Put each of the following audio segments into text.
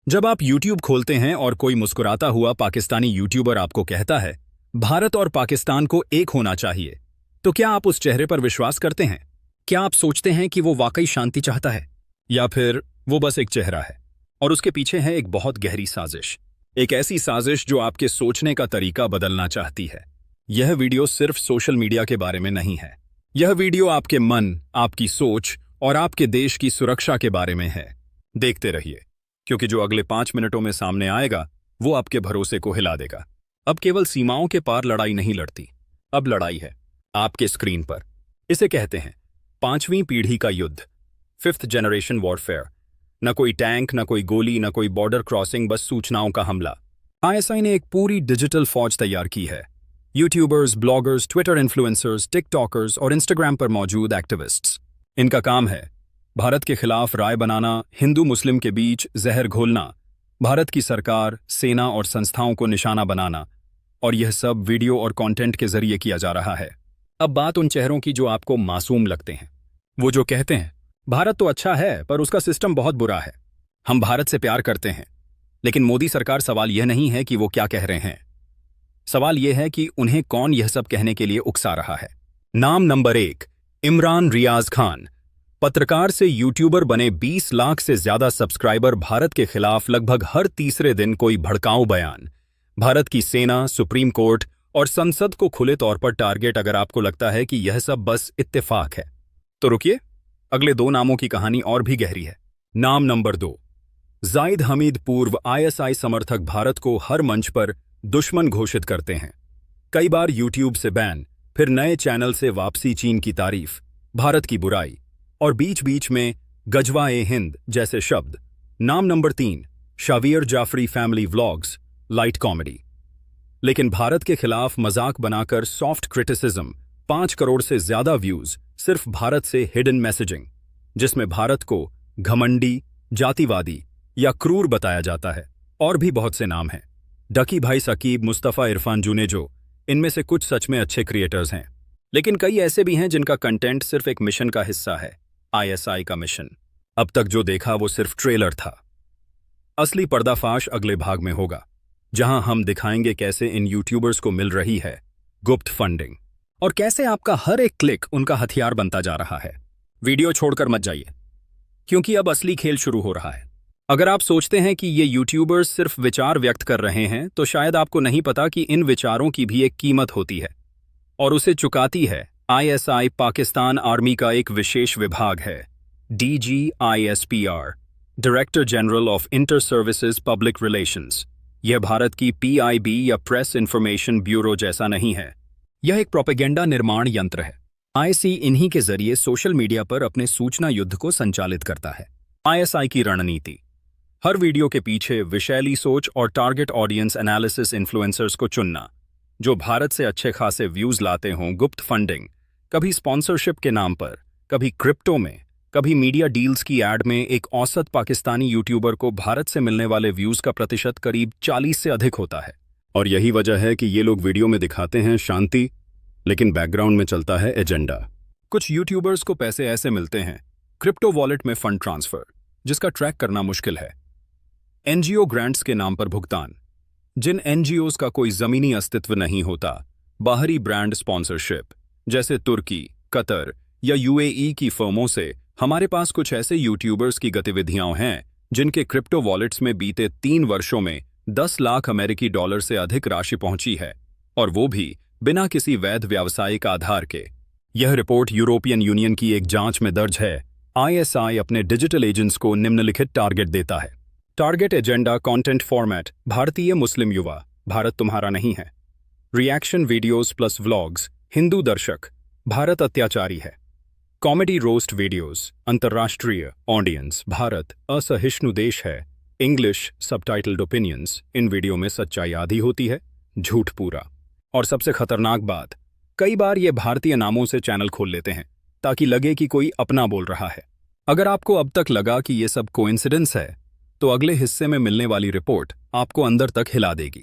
जब आप YouTube खोलते हैं और कोई मुस्कुराता हुआ पाकिस्तानी यूट्यूबर आपको कहता है भारत और पाकिस्तान को एक होना चाहिए, तो क्या आप उस चेहरे पर विश्वास करते हैं? क्या आप सोचते हैं कि वो वाकई शांति चाहता है, या फिर वो बस एक चेहरा है और उसके पीछे है एक बहुत गहरी साजिश, एक ऐसी साजिश जो आपके सोचने का तरीका बदलना चाहती है? यह वीडियो सिर्फ सोशल मीडिया के बारे में नहीं है। यह वीडियो आपके मन, आपकी सोच और आपके देश की सुरक्षा के बारे में है। देखते रहिए, क्योंकि जो अगले 5 मिनटों में सामने आएगा वो आपके भरोसे को हिला देगा। अब केवल सीमाओं के पार लड़ाई नहीं लड़ती, अब लड़ाई है आपके स्क्रीन पर। इसे कहते हैं 5वीं पीढ़ी का युद्ध, 5th जनरेशन वॉरफेयर। न कोई टैंक, न कोई गोली, न कोई बॉर्डर क्रॉसिंग, बस सूचनाओं का हमला। आईएसआई ने एक पूरी डिजिटल फौज तैयार की है। YouTubers, bloggers, Twitter influencers, TikTokers और इंस्टाग्राम पर मौजूद एक्टिविस्ट्स। इनका काम है भारत के खिलाफ राय बनाना, हिंदू मुस्लिम के बीच जहर घोलना, भारत की सरकार, सेना और संस्थाओं को निशाना बनाना, और यह सब वीडियो और कंटेंट के जरिए किया जा रहा है। अब बात उन चेहरों की जो आपको मासूम लगते हैं, वो जो कहते हैं भारत तो अच्छा है पर उसका सिस्टम बहुत बुरा है, हम भारत से प्यार करते हैं। लेकिन मोदी सरकार, सवाल यह नहीं है कि वो क्या कह रहे हैं, सवाल यह है कि उन्हें कौन यह सब कहने के लिए उकसा रहा है। नाम नंबर 1, इमरान रियाज खान। पत्रकार से यूट्यूबर बने, 20 लाख से ज्यादा सब्सक्राइबर, भारत के खिलाफ लगभग हर तीसरे दिन कोई भड़काऊ बयान, भारत की सेना, सुप्रीम कोर्ट और संसद को खुले तौर पर टारगेट। अगर आपको लगता है कि यह सब बस इत्तेफाक है तो रुकिए, अगले 2 नामों की कहानी और भी गहरी है। नाम नंबर 2, जाहिद हमीद। पूर्व आईएसआई समर्थक भारत को हर मंच पर दुश्मन घोषित करते हैं, कई बार यूट्यूब से बैन, फिर नए चैनल से वापसी, चीन की तारीफ, भारत की बुराई और बीच बीच में गजवा-ए हिंद जैसे शब्द। नाम नंबर 3, Shaveer Jafry. Family vlogs, light comedy, लेकिन भारत के खिलाफ मजाक बनाकर सॉफ्ट क्रिटिसिज्म। 5 करोड़ से ज्यादा व्यूज सिर्फ भारत से हिडन मैसेजिंग, जिसमें भारत को घमंडी, जातिवादी या क्रूर बताया जाता है। और भी बहुत से नाम हैं, डकी भाई, सकीब, मुस्तफा, इरफान, जुनेजो। इनमें से कुछ सच में अच्छे क्रिएटर्स हैं, लेकिन कई ऐसे भी हैं जिनका कंटेंट सिर्फ एक मिशन का हिस्सा है, आईएसआई का मिशन। अब तक जो देखा वो सिर्फ ट्रेलर था। असली पर्दाफाश अगले भाग में होगा, जहां हम दिखाएंगे कैसे इन यूट्यूबर्स को मिल रही है गुप्त फंडिंग और कैसे आपका हर एक क्लिक उनका हथियार बनता जा रहा है। वीडियो छोड़कर मत जाइए, क्योंकि अब असली खेल शुरू हो रहा है। अगर आप सोचते हैं कि ये यूट्यूबर्स सिर्फ विचार व्यक्त कर रहे हैं, तो शायद आपको नहीं पता कि इन विचारों की भी एक कीमत होती है, और उसे चुकाती है आईएसआई। पाकिस्तान आर्मी का एक विशेष विभाग है, DGISPR, director general of inter services public relations. यह भारत की PIB या प्रेस इंफॉर्मेशन ब्यूरो जैसा नहीं है, यह एक प्रोपेगेंडा निर्माण यंत्र है। आईएसआई इन्हीं के जरिए सोशल मीडिया पर अपने सूचना युद्ध को संचालित करता है। आईएसआई की रणनीति, हर वीडियो के पीछे विषैली सोच और टारगेट ऑडियंस एनालिसिस। इन्फ्लुएंसर्स को चुनना जो भारत से अच्छे खासे व्यूज लाते हों। गुप्त फंडिंग, कभी स्पॉन्सरशिप के नाम पर, कभी क्रिप्टो में, कभी मीडिया डील्स की एड में। एक औसत पाकिस्तानी यूट्यूबर को भारत से मिलने वाले व्यूज का प्रतिशत करीब 40 से अधिक होता है। और यही वजह है कि ये लोग वीडियो में दिखाते हैं शांति, लेकिन बैकग्राउंड में चलता है एजेंडा। कुछ यूट्यूबर्स को पैसे ऐसे मिलते हैं, क्रिप्टो वॉलेट में फंड ट्रांसफर, जिसका ट्रैक करना मुश्किल है। एनजीओ ग्रांट्स के नाम पर भुगतान, जिन एनजीओज का कोई जमीनी अस्तित्व नहीं होता। बाहरी ब्रांड स्पॉन्सरशिप, जैसे तुर्की, कतर या यूएई की फर्मों से। हमारे पास कुछ ऐसे यूट्यूबर्स की गतिविधियां हैं जिनके क्रिप्टो वॉलेट्स में बीते 3 वर्षों में 10 लाख अमेरिकी डॉलर से अधिक राशि पहुंची है, और वो भी बिना किसी वैध व्यावसायिक आधार के। यह रिपोर्ट यूरोपियन यूनियन की एक जांच में दर्ज है। आईएसआई अपने डिजिटल एजेंट्स को निम्नलिखित टारगेट देता है। टारगेट एजेंडा, कंटेंट फॉर्मेट, भारतीय मुस्लिम युवा, भारत तुम्हारा नहीं है। Reaction videos plus vlogs, Hindu दर्शक, भारत अत्याचारी है। कॉमेडी रोस्ट वीडियोस, अंतर्राष्ट्रीय ऑडियंस, भारत असहिष्णु देश है। इंग्लिश सबटाइटल्ड ओपिनियंस, इन वीडियो में सच्चाई आधी होती है, झूठ पूरा। और सबसे खतरनाक बात, कई बार ये भारतीय नामों से चैनल खोल लेते हैं ताकि लगे कि कोई अपना बोल रहा है। अगर आपको अब तक लगा कि ये सब कोइंसिडेंस है, तो अगले हिस्से में मिलने वाली रिपोर्ट आपको अंदर तक हिला देगी।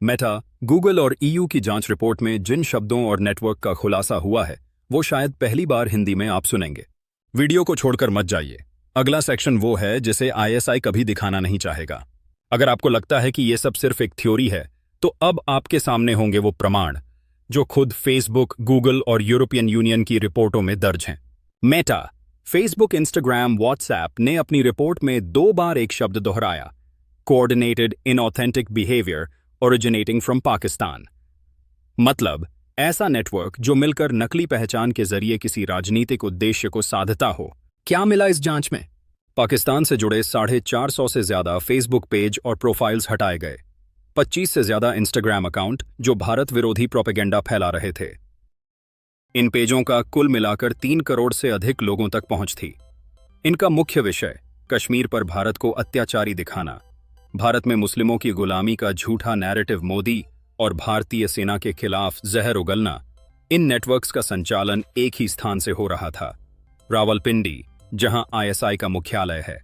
मेटा, गूगल और EU की जांच रिपोर्ट में जिन शब्दों और नेटवर्क का खुलासा हुआ है, वो शायद पहली बार हिंदी में आप सुनेंगे। वीडियो को छोड़कर मत जाइए, अगला सेक्शन वो है जिसे आईएसआई कभी दिखाना नहीं चाहेगा। अगर आपको लगता है कि यह सब सिर्फ एक थ्योरी है, तो अब आपके सामने होंगे वो प्रमाण जो खुद फेसबुक, गूगल और यूरोपियन यूनियन की रिपोर्टों में दर्ज हैं। मेटा, फेसबुक, इंस्टाग्राम, व्हाट्सएप ने अपनी रिपोर्ट में 2 बार एक शब्द दोहराया, coordinated inauthentic behaviour originating from Pakistan. मतलब ऐसा नेटवर्क जो मिलकर नकली पहचान के जरिए किसी राजनीतिक उद्देश्य को साधता हो। क्या मिला इस जांच में? पाकिस्तान से जुड़े 450 से ज्यादा फेसबुक पेज और प्रोफाइल्स हटाए गए, 25 से ज्यादा इंस्टाग्राम अकाउंट जो भारत विरोधी प्रोपेगेंडा फैला रहे थे। इन पेजों का कुल मिलाकर 3 करोड़ से अधिक लोगों तक पहुंच थी। इनका मुख्य विषय कश्मीर पर भारत को अत्याचारी दिखाना, भारत में मुस्लिमों की गुलामी का झूठा नैरेटिव मोदी और भारतीय सेना के खिलाफ जहर उगलना। इन नेटवर्क्स का संचालन एक ही स्थान से हो रहा था, रावलपिंडी, जहां आईएसआई का मुख्यालय है।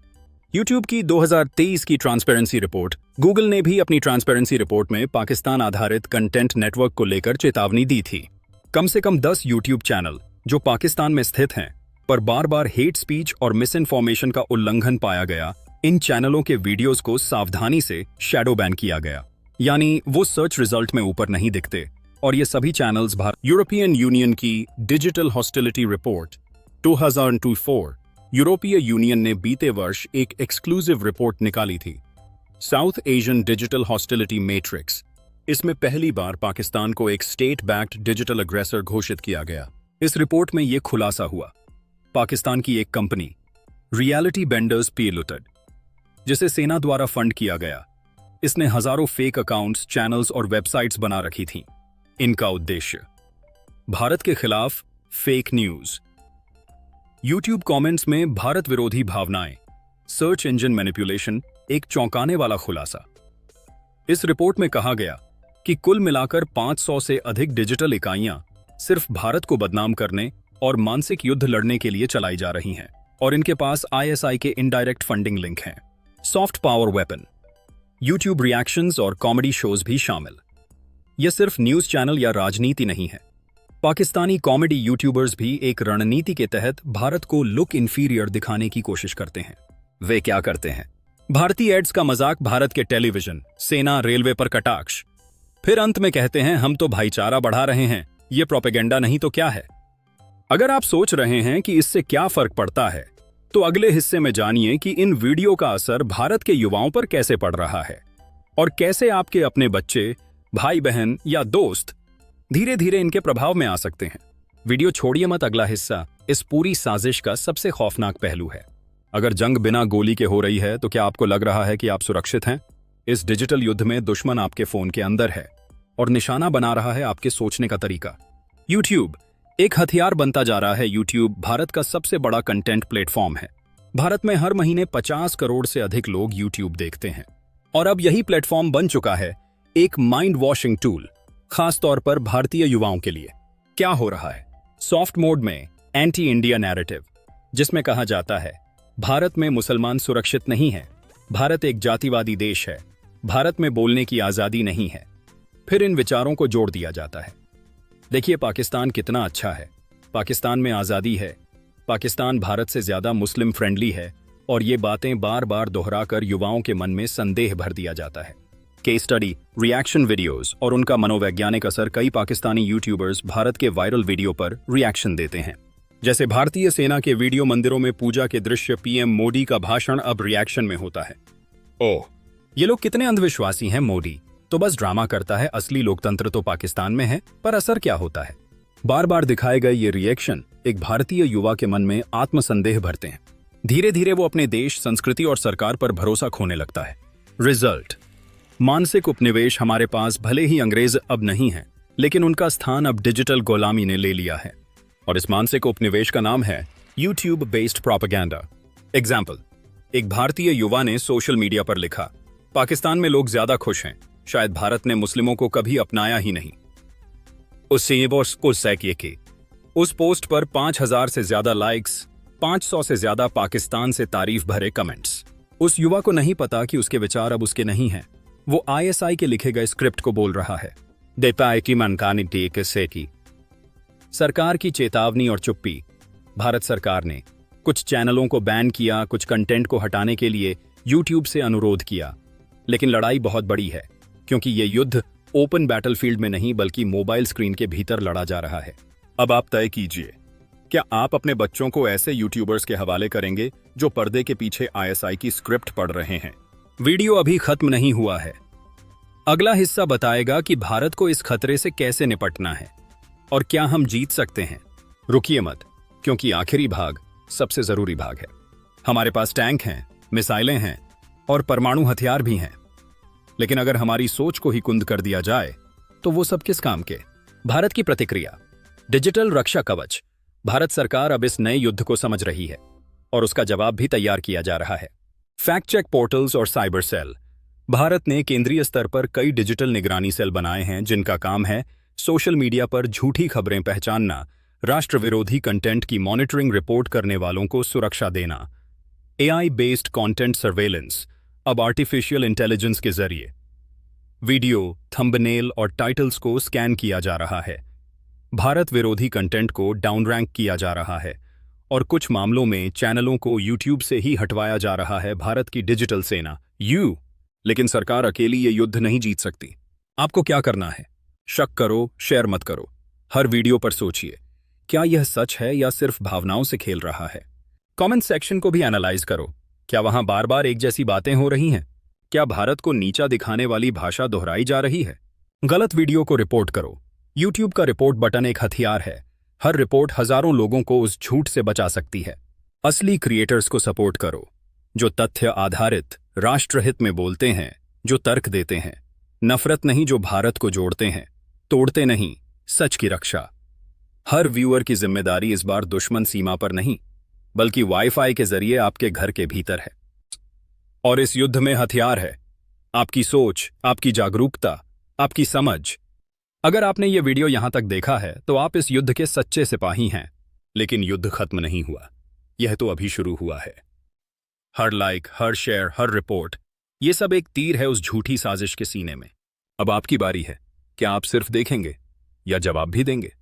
यूट्यूब की 2023 की ट्रांसपेरेंसी रिपोर्ट, गूगल ने भी अपनी ट्रांसपेरेंसी रिपोर्ट में पाकिस्तान आधारित कंटेंट नेटवर्क को लेकर चेतावनी दी थी। कम से कम 10 यूट्यूब चैनल जो पाकिस्तान में स्थित हैं, पर बार बार हेट स्पीच और मिस इन्फॉर्मेशन का उल्लंघन पाया गया। इन चैनलों के वीडियोस को सावधानी से शैडो बैन किया गया, यानी वो सर्च रिजल्ट में ऊपर नहीं दिखते। और ये सभी चैनल्स यूरोपियन यूनियन की डिजिटल हॉस्टिलिटी रिपोर्ट 2024, यूरोपीय यूनियन ने बीते वर्ष एक एक्सक्लूसिव रिपोर्ट निकाली थी, south Asian digital hostility matrix. इसमें पहली बार पाकिस्तान को एक स्टेट बैक्ड डिजिटल अग्रेसर घोषित किया गया। इस रिपोर्ट में यह खुलासा हुआ, पाकिस्तान की एक कंपनी रियलिटी बेंडर्स पीएलटी, जिसे सेना द्वारा फंड किया गया, इसने हजारों फेक अकाउंट्स, चैनल्स और वेबसाइट्स बना रखी थीं। इनका उद्देश्य भारत के खिलाफ फेक न्यूज, यूट्यूब कमेंट्स में भारत विरोधी भावनाएं, सर्च इंजन मैनिपुलेशन, एक चौंकाने वाला खुलासा। इस रिपोर्ट में कहा गया कि कुल मिलाकर 500 से अधिक डिजिटल इकाइयां सिर्फ भारत को बदनाम करने और मानसिक युद्ध लड़ने के लिए चलाई जा रही हैं, और इनके पास आईएसआई के इनडायरेक्ट फंडिंग लिंक हैं। Soft power weapon, YouTube reactions और कॉमेडी शोज भी शामिल। यह सिर्फ न्यूज चैनल या राजनीति नहीं है, पाकिस्तानी कॉमेडी यूट्यूबर्स भी एक रणनीति के तहत भारत को लुक इंफीरियर दिखाने की कोशिश करते हैं। वे क्या करते हैं? भारतीय एड्स का मजाक भारत के टेलीविजन, सेना, रेलवे पर कटाक्ष, फिर अंत में कहते हैं हम तो भाईचारा बढ़ा रहे हैं। यह प्रोपेगेंडा नहीं तो क्या है? अगर आप सोच रहे हैं कि इससे क्या फर्क पड़ता है, तो अगले हिस्से में जानिए कि इन वीडियो का असर भारत के युवाओं पर कैसे पड़ रहा है और कैसे आपके अपने बच्चे, भाई बहन या दोस्त धीरे धीरे इनके प्रभाव में आ सकते हैं। वीडियो छोड़िए मत, अगला हिस्सा इस पूरी साजिश का सबसे खौफनाक पहलू है। अगर जंग बिना गोली के हो रही है, तो क्या आपको लग रहा है कि आप सुरक्षित हैं? इस डिजिटल युद्ध में दुश्मन आपके फोन के अंदर है और निशाना बना रहा है आपके सोचने का तरीका। यूट्यूब एक हथियार बनता जा रहा है। यूट्यूब भारत का सबसे बड़ा कंटेंट प्लेटफॉर्म है। भारत में हर महीने 50 करोड़ से अधिक लोग यूट्यूब देखते हैं, और अब यही प्लेटफॉर्म बन चुका है एक माइंड वॉशिंग टूल, खास तौर पर भारतीय युवाओं के लिए। क्या हो रहा है? सॉफ्ट मोड में एंटी इंडिया नैरेटिव, जिसमें कहा जाता है भारत में मुसलमान सुरक्षित नहीं है, भारत एक जातिवादी देश है, भारत में बोलने की आजादी नहीं है। फिर इन विचारों को जोड़ दिया जाता है, देखिए पाकिस्तान कितना अच्छा है, पाकिस्तान में आजादी है, पाकिस्तान भारत से ज्यादा मुस्लिम फ्रेंडली है, और ये बातें बार बार दोहराकर युवाओं के मन में संदेह भर दिया जाता है। केस स्टडी, रिएक्शन वीडियोस और उनका मनोवैज्ञानिक असर। कई पाकिस्तानी यूट्यूबर्स भारत के वायरल वीडियो पर रिएक्शन देते हैं, जैसे भारतीय सेना के वीडियो, मंदिरों में पूजा के दृश्य, पीएम मोदी का भाषण अब रिएक्शन में होता है। ओह, ये लोग कितने अंधविश्वासी हैं, मोदी तो बस ड्रामा करता है, असली लोकतंत्र तो पाकिस्तान में है। पर असर क्या होता है? बार बार दिखाए गए ये रिएक्शन एक भारतीय युवा के मन में आत्मसंदेह भरते हैं। धीरे धीरे वो अपने देश, संस्कृति और सरकार पर भरोसा खोने लगता है। रिजल्ट, मानसिक उपनिवेश। हमारे पास भले ही अंग्रेज अब नहीं है, लेकिन उनका स्थान अब डिजिटल गुलामी ने ले लिया है, और इस मानसिक उपनिवेश का नाम है यूट्यूब बेस्ड प्रोपेगेंडा। एग्जाम्पल, एक भारतीय युवा ने सोशल मीडिया पर लिखा, पाकिस्तान में लोग ज्यादा खुश हैं, शायद भारत ने मुस्लिमों को कभी अपनाया ही नहीं। उस पोस्ट पर 5000 से ज्यादा लाइक्स, 500 से ज्यादा पाकिस्तान से तारीफ भरे कमेंट्स। उस युवा को नहीं पता कि उसके विचार अब उसके नहीं हैं, वो आईएसआई के लिखे गए स्क्रिप्ट को बोल रहा है। सरकार की चेतावनी और चुप्पी। भारत सरकार ने कुछ चैनलों को बैन किया, कुछ कंटेंट को हटाने के लिए यूट्यूब से अनुरोध किया, लेकिन लड़ाई बहुत बड़ी है, क्योंकि ये युद्ध ओपन बैटलफील्ड में नहीं बल्कि मोबाइल स्क्रीन के भीतर लड़ा जा रहा है। अब आप तय कीजिए, क्या आप अपने बच्चों को ऐसे यूट्यूबर्स के हवाले करेंगे जो पर्दे के पीछे आईएसआई की स्क्रिप्ट पढ़ रहे हैं? वीडियो अभी खत्म नहीं हुआ है। अगला हिस्सा बताएगा कि भारत को इस खतरे से कैसे निपटना है और क्या हम जीत सकते हैं। रुकिए मत, क्योंकि आखिरी भाग सबसे जरूरी भाग है। हमारे पास टैंक हैं, मिसाइलें हैं और परमाणु हथियार भी हैं, लेकिन अगर हमारी सोच को ही कुंद कर दिया जाए तो वो सब किस काम के? भारत की प्रतिक्रिया। डिजिटल रक्षा कवच। भारत सरकार अब इस नए युद्ध को समझ रही है और उसका जवाब भी तैयार किया जा रहा है। फैक्ट चेक पोर्टल्स और साइबर सेल। भारत ने केंद्रीय स्तर पर कई डिजिटल निगरानी सेल बनाए हैं जिनका काम है सोशल मीडिया पर झूठी खबरें पहचानना, राष्ट्र विरोधी कंटेंट की मॉनिटरिंग, रिपोर्ट करने वालों को सुरक्षा देना। AI based content surveillance. अब आर्टिफिशियल इंटेलिजेंस के जरिए वीडियो, थंबनेल और टाइटल्स को स्कैन किया जा रहा है। भारत विरोधी कंटेंट को डाउन रैंक किया जा रहा है और कुछ मामलों में चैनलों को यूट्यूब से ही हटवाया जा रहा है। भारत की डिजिटल सेना लेकिन सरकार अकेली ये युद्ध नहीं जीत सकती। आपको क्या करना है? शक करो, शेयर मत करो। हर वीडियो पर सोचिए, क्या यह सच है या सिर्फ भावनाओं से खेल रहा है? कमेंट सेक्शन को भी एनालाइज करो। क्या वहां बार बार एक जैसी बातें हो रही हैं? क्या भारत को नीचा दिखाने वाली भाषा दोहराई जा रही है? गलत वीडियो को रिपोर्ट करो। यूट्यूब का रिपोर्ट बटन एक हथियार है। हर रिपोर्ट हजारों लोगों को उस झूठ से बचा सकती है। असली क्रिएटर्स को सपोर्ट करो, जो तथ्य आधारित, राष्ट्रहित में बोलते हैं, जो तर्क देते हैं। नफरत नहीं, जो भारत को जोड़ते हैं, तोड़ते नहीं, सच की रक्षा। हर व्यूअर की जिम्मेदारी इस बार दुश्मन सीमा पर नहीं, बल्कि वाईफाई के जरिए आपके घर के भीतर है। और इस युद्ध में हथियार है आपकी सोच, आपकी जागरूकता, आपकी समझ। अगर आपने ये वीडियो यहां तक देखा है तो आप इस युद्ध के सच्चे सिपाही हैं। लेकिन युद्ध खत्म नहीं हुआ, यह तो अभी शुरू हुआ है। हर लाइक, हर शेयर, हर रिपोर्ट, ये सब एक तीर है उस झूठी साजिश के सीने में। अब आपकी बारी है। क्या आप सिर्फ देखेंगे या जवाब भी देंगे?